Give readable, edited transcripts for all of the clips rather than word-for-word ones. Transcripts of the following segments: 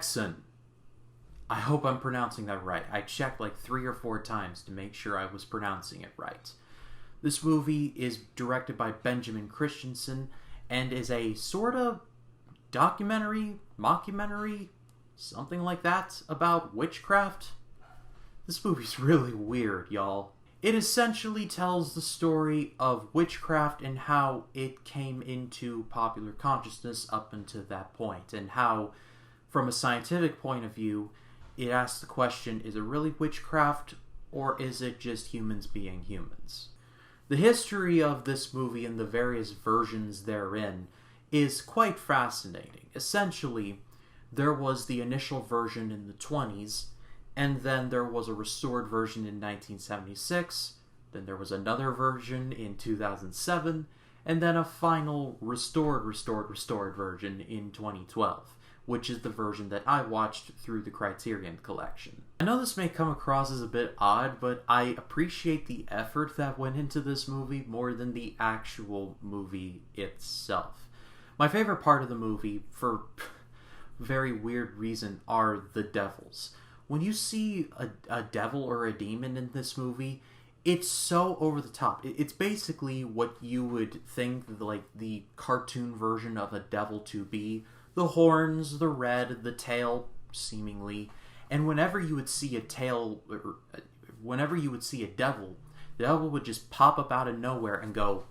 Haxan. I hope I'm pronouncing that right. I checked like 3 or 4 times to make sure I was pronouncing it right. This movie is directed by Benjamin Christensen and is a sort of documentary, mockumentary, something like that, about witchcraft. This movie's really weird, y'all. It essentially tells the story of witchcraft and how it came into popular consciousness up until that point, and how, from a scientific point of view, it asks the question, is it really witchcraft, or is it just humans being humans? The history of this movie and the various versions therein is quite fascinating. Essentially, there was the initial version in the 20s, and then there was a restored version in 1976, then there was another version in 2007, and then a final restored version in 2012, which is the version that I watched through the Criterion Collection. I know this may come across as a bit odd, but I appreciate the effort that went into this movie more than the actual movie itself. My favorite part of the movie, for very weird reason, are the devils. When you see a devil or a demon in this movie, it's so over the top. It's basically what you would think like the cartoon version of a devil to be. The horns, the red, the tail, seemingly. And whenever you would see a tail, or whenever you would see a devil, the devil would just pop up out of nowhere and go,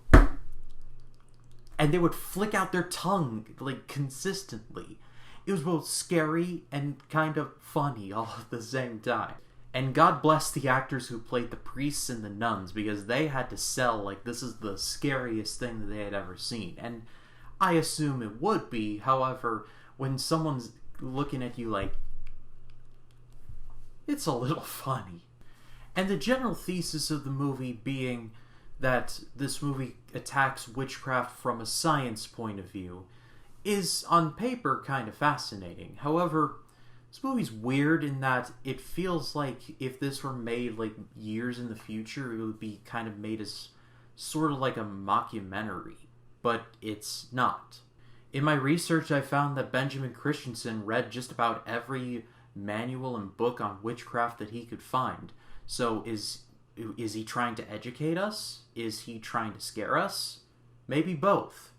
and they would flick out their tongue, like, consistently. It was both scary and kind of funny all at the same time. And God bless the actors who played the priests and the nuns, because they had to sell like this is the scariest thing that they had ever seen. And I assume it would be. However, when someone's looking at you like, it's a little funny. And the general thesis of the movie being that this movie attacks witchcraft from a science point of view is, on paper, kind of fascinating. However, this movie's weird in that it feels like if this were made like years in the future, it would be kind of made as sort of like a mockumentary. But it's not. In my research, I found that Benjamin Christensen read just about every manual and book on witchcraft that he could find. So is he trying to educate us? Is he trying to scare us? Maybe both.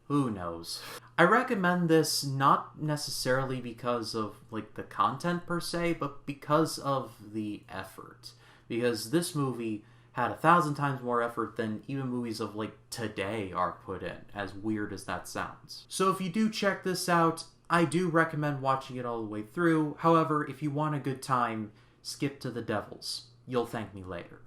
Who knows? I recommend this not necessarily because of like the content per se, but because of the effort. Because this movie had 1,000 times more effort than even movies of like today are put in, as weird as that sounds. So if you do check this out, I do recommend watching it all the way through. However, if you want a good time, skip to the devils. You'll thank me later.